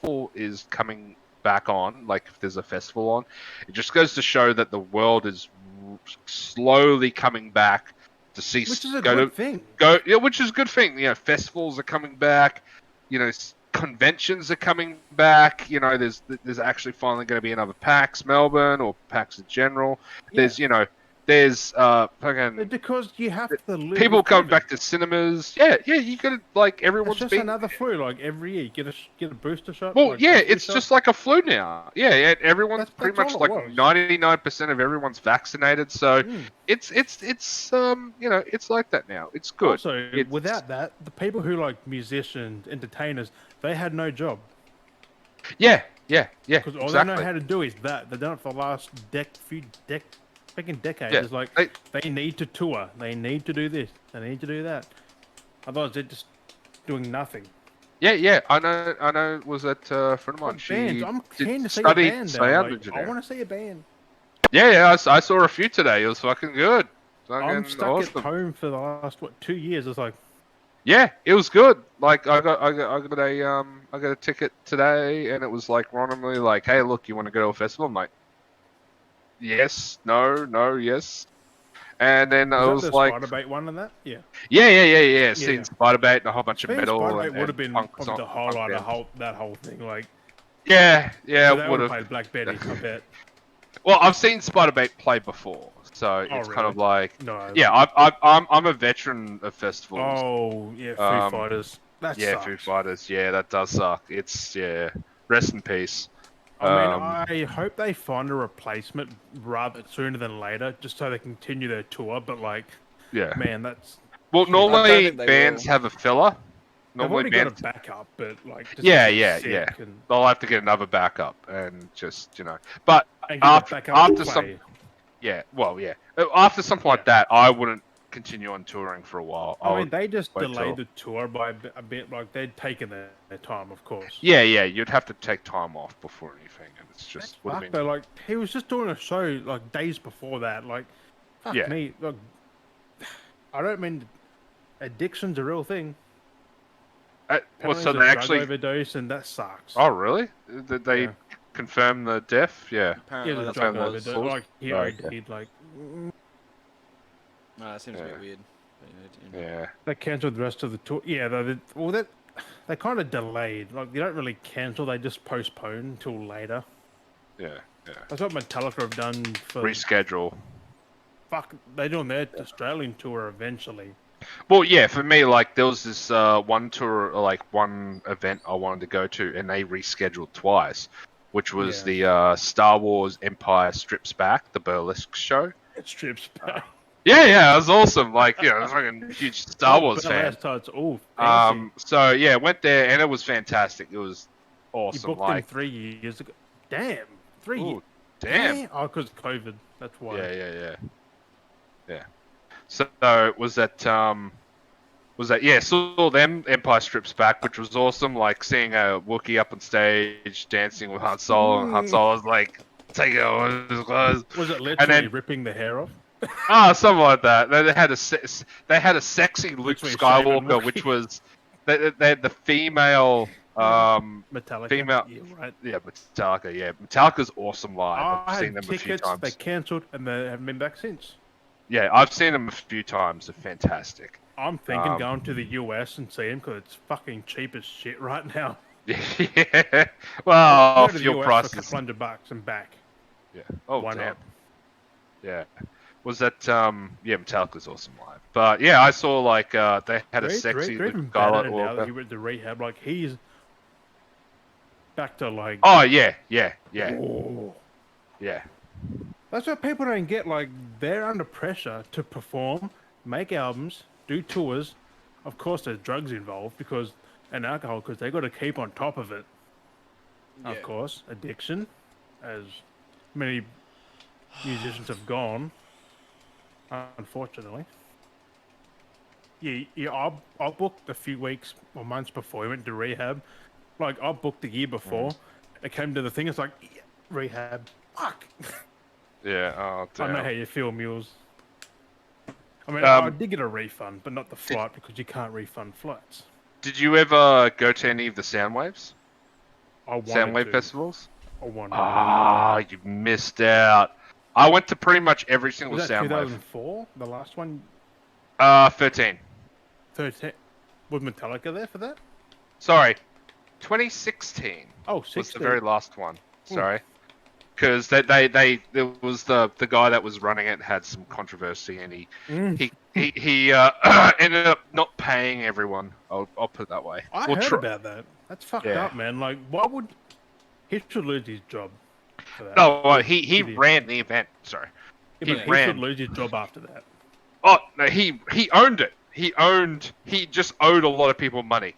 festival is coming back on, like if there's a festival on, it just goes to show that the world is slowly coming back to see. Which is a good thing. Yeah, which is a good thing. You know, festivals are coming back. You know, conventions are coming back. You know, there's actually finally going to be another PAX Melbourne or PAX in general. Yeah. There's fucking because you have to live people with coming COVID. back to cinemas. Yeah, you gotta like everyone's It's just another flu. Like every year, you get a booster shot. Well, like, yeah, it's just like a flu now. Yeah, everyone's pretty that's much all it like was. 99% of everyone's vaccinated. So it's you know, it's like that now. It's good. Also, without that, the people who like musicians, entertainers, they had no job. Yeah. Because all they know how to do is that. They've done it for the last freaking decades. Yeah, It's like they need to tour. They need to do this. They need to do that. Otherwise, they're just doing nothing. Yeah. I know. Was that a friend of mine? Bands. I'm keen to see a band. I want to see a band. Yeah. I saw a few today. It was fucking good. I'm stuck at home for the last 2 years. It's like. Yeah, it was good. Like I got a ticket today, and it was like randomly like, hey, look, you want to go to a festival? I'm like, yes, no, yes. And then I was like, Spider-Bait one and that, yeah. Seeing Spider-Bait and a whole bunch of metal. Spider-Bait would have been the highlight of that whole thing. Like, yeah, would have played Black Betty. I bet. Well, I've seen Spider-Bait play before, so it's kind of like, no. Yeah, I'm a veteran of festivals. Oh yeah, Foo Fighters. That sucks. Foo Fighters. Yeah, that does suck. It's rest in peace. I mean, I hope they find a replacement rather sooner than later, just so they continue their tour. But like, man, that's normally bands have a filler. Normally got a backup, but like, yeah. They'll have to get another backup and just But after something like that, I wouldn't continue on touring for a while. I mean, they just delayed the tour by a bit. Like they'd taken their time, of course. Yeah. You'd have to take time off before anything, and it's just though. Like he was just doing a show like days before that. Like, fuck me. Look, I don't mean addiction's a real thing. So they actually overdose, and that sucks. Oh, really? Did they confirm the death? Yeah. Apparently, that's drug overdose. Like he'd like. No, that seems a bit weird. Yeah. They cancelled the rest of the tour. Yeah, they kind of delayed. Like they don't really cancel; they just postpone until later. Yeah. That's what Metallica have done for reschedule. Fuck, they're doing their Australian tour eventually. Well, yeah, for me, like, there was this one tour, like, one event I wanted to go to, and they rescheduled twice, which was the Star Wars Empire Strips Back, the burlesque show. It strips back. Yeah, it was awesome. Like, I was like a huge Star Wars fan. So, yeah, went there, and it was fantastic. It was awesome. You booked him 3 years ago. Damn, 3 years. Damn. Oh, because COVID. That's why. Yeah. So was that saw them Empire Strips Back, which was awesome. Like seeing a Wookie up on stage dancing with Han Solo, and Han Solo was like, "Take it off his clothes." Was it literally ripping the hair off? Something like that. They had a sexy Luke Skywalker, which was they had the female Metallica. Female, Metallica. Yeah, Metallica's awesome live. I've seen them a few times. They cancelled and they haven't been back since. Yeah, I've seen them a few times. They're fantastic. I'm thinking going to the US and seeing them because it's fucking cheap as shit right now. Yeah. Well, fuel prices. For $200 and back. Yeah. Oh, why damn. not? Yeah. Was that Metallica's awesome live. But yeah, I saw like they had a sexy Scarlet now that he went to rehab. Like he's back to like. Oh yeah. Oh. Yeah. That's what people don't get. Like, they're under pressure to perform, make albums, do tours. Of course, there's drugs involved and alcohol because they got to keep on top of it. Yeah. Of course, addiction, as many musicians have gone, unfortunately. Yeah. I booked a few weeks or months before we went to rehab. Like, I booked the year before. It came to the thing. It's like rehab. Fuck. Yeah, oh damn. I know how you feel, Mules. I mean, I did get a refund, but not the flight because you can't refund flights. Did you ever go to any of the Soundwaves? I wanted Soundwave to. festivals? I wanted to. Ah, you missed out. I went to pretty much every single Was that Soundwave. 2004? The last one? 13. 13. Was Metallica there for that? Sorry, 2016 Oh, was the 16. very last one. Sorry. Because there was the guy that was running it had some controversy, and he ended up not paying everyone. I'll put it that way. I heard about that. That's fucked up, man. Like, why would he should lose his job for that? No, well, he ran the event. Sorry, yeah, he should lose his job after that. Oh no, he owned it. He just owed a lot of people money.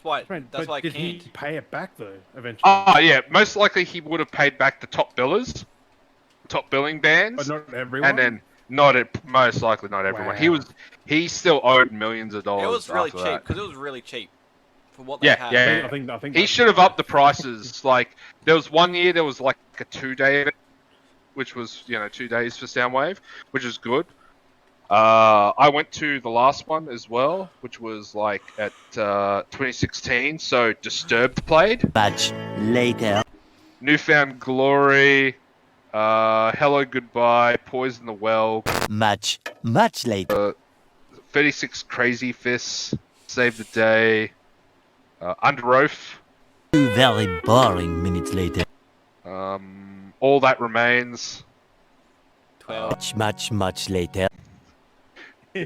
That's why did he pay it back though? Eventually. Oh yeah, most likely he would have paid back the top billers, top billing bands, but not everyone. And then most likely not everyone. Wow. He still owed millions of dollars. It was really after cheap that. because it was really cheap for what they had. Yeah. I think he should have upped the prices. Like there was one year there was like a 2-day event, which was 2 days for Soundwave, which is good. I went to the last one as well, which was like at 2016. So Disturbed played. Much later. Newfound Glory, Hello Goodbye, Poison the Well. Much later. 36 Crazy Fists, Save the Day, Under Oath. 2 very boring minutes later. All That Remains. 12. Much later.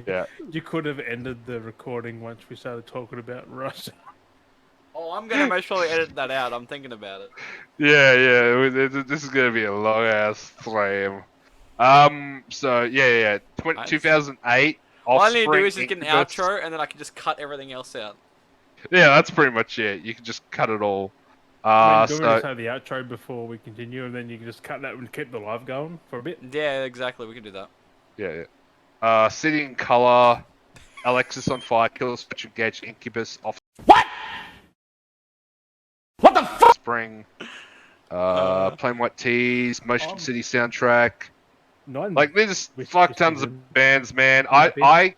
Yeah. You could have ended the recording once we started talking about Russ. Oh, I'm gonna most probably edit that out. I'm thinking about it. Yeah. This is gonna be a long ass flame. So yeah. 2008. All I need to do is just get an outro, and then I can just cut everything else out. Yeah, that's pretty much it. You can just cut it all. Do you want me to say the outro before we continue, and then you can just cut that and keep the live going for a bit? Yeah, exactly. We can do that. Yeah. City in Color, Alexis on Fire, Killer Switch Engage, Incubus off. What the fuck? Spring. Plain White Tees, Motion City soundtrack. Like there's fuck tons of bands, man. I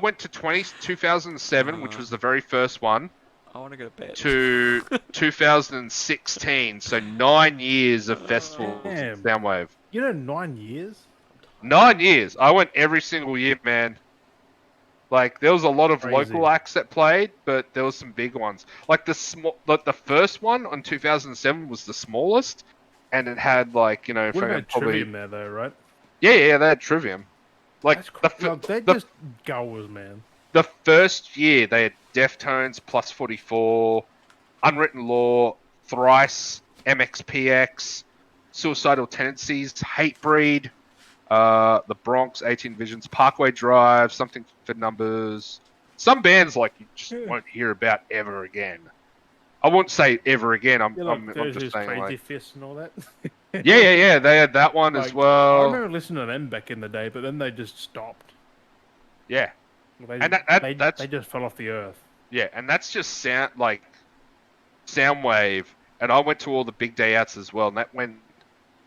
went to 2007, which was the very first one. I want to go to bed. To 2016, so 9 years of festivals. Soundwave. 9 years? 9 years. I went every single year, man. Like there was a lot of local acts that played, but there was some big ones. Like the first one on 2007 was the smallest, and it had like Would have had Trivium there though, right? Yeah, they had Trivium. Like they're just goers, man. The first year they had Deftones, Plus 44, Unwritten Law, Thrice, MXPX, Suicidal Tendencies, Hatebreed, the Bronx, 18 Visions, Parkway Drive, Something for Numbers. Some bands like you just won't hear about ever again. I won't say ever again. I'm just saying Crazy like Fists and all that. yeah. They had that one as well. I remember listening to them back in the day, but then they just stopped. Yeah. They just fell off the earth. Yeah, and that's just Soundwave, and I went to all the big day outs as well, and that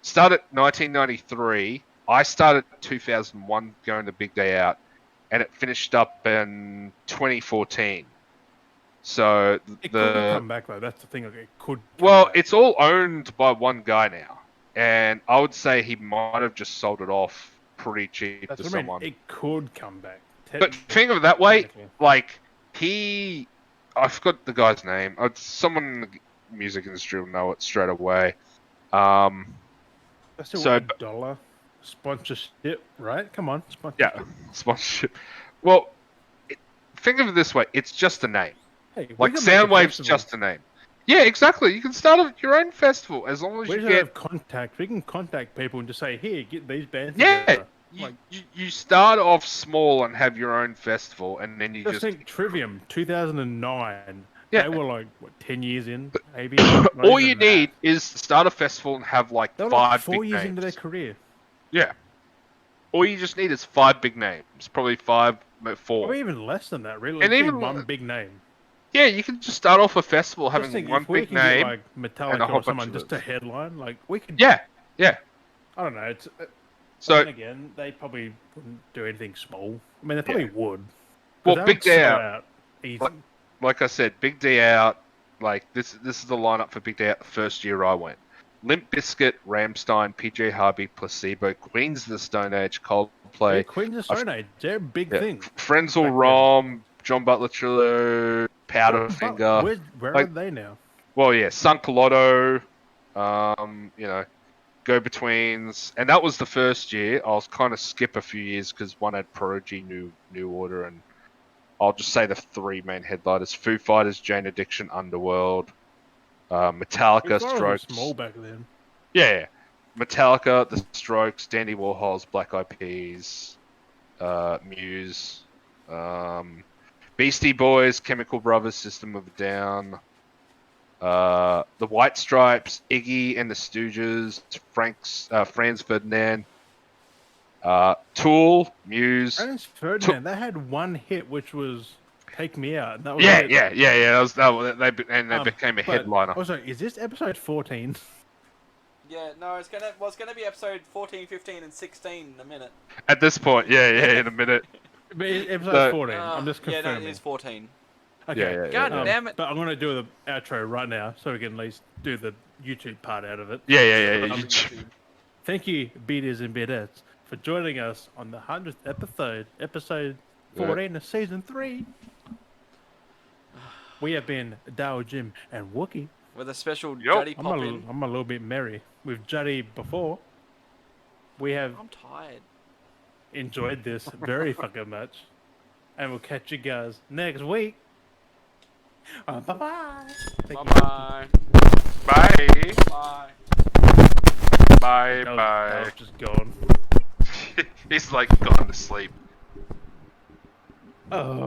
started 1993. I started 2001 going to big day out, and it finished up in 2014. So it could come back though. That's the thing. It could. It's all owned by one guy now, and I would say he might have just sold it off pretty cheap to someone. It could come back. But think of it that way, like I forgot the guy's name. Someone in the music industry will know it straight away. That's still $1 sponsorship, right? Come on, sponsorship. Yeah, sponsorship. Well, think of it this way: it's just a name. Hey, like Soundwave's just a name. Yeah, exactly. You can start your own festival as long as you get have contact. We can contact people and just say, "Here, get these bands." Yeah. Together. You start off small and have your own festival, and then you just think Trivium 2009. Yeah. They were like 10 years in, maybe. All you need is start a festival and have like they were 5 4 big years names. into their career. Yeah. All you just need is 5 big names. Probably 4. Or even less than that, really. And even one big name. Yeah, you can just start off a festival having one big name. Get, like Metallica or someone just to headline, like we could. Yeah. I don't know. It's. So again, they probably wouldn't do anything small. I mean, they probably would. Well, big day out. Easy. Like I said, big day out. like this is the lineup for Big Day Out the first year I went. Limp Bizkit, Rammstein, PJ Harvey, Placebo, Queens of the Stone Age, Yeah, Coldplay, Queens of Stone Age, they're a big thing. Frenzal back then. Rom, John Butler Trillo, Powderfinger. Where like- are they now? Well, yeah, Sunk Lotto, you know, Go Betweens, and that was the first year. I'll kind of skip a few years because one had Prodigy, New Order, and I'll just say the three main headliners: Foo Fighters, Jane Addiction, Underworld, Metallica, Foo Fighters were Strokes. small back then. Yeah, Metallica, The Strokes, Dandy Warhols, Black Eyed Peas, Muse, Beastie Boys, Chemical Brothers, System of a Down, the White Stripes, Iggy and the Stooges, Franz Ferdinand, Tool, Muse. Franz Ferdinand, they had one hit which was "Take Me Out." And that was Yeah. it. They became a But headliner. Also, is this episode 14? Yeah, no, it's gonna be episode 14, 15, and 16 in a minute. At this point, in a minute. Episode No. 14. I'm just Yeah, confirming. no, it is 14. Okay. Yeah. God damn it! But I'm going to do the outro right now so we can at least do the YouTube part out of it. Yeah. Thank you, beaters and beatettes, for joining us on the 100th episode 14 of season 3. We have been Dow, Jim, and Wookie. With a special Yup. Juddy I'm pop a, in. I'm a little bit merry. With Juddy before, we have I'm tired. enjoyed this very fucking much. And we'll catch you guys next week. Bye-bye. Bye-bye. Bye. Bye. Bye. That Bye. was just gone. He's like gone to sleep. Oh.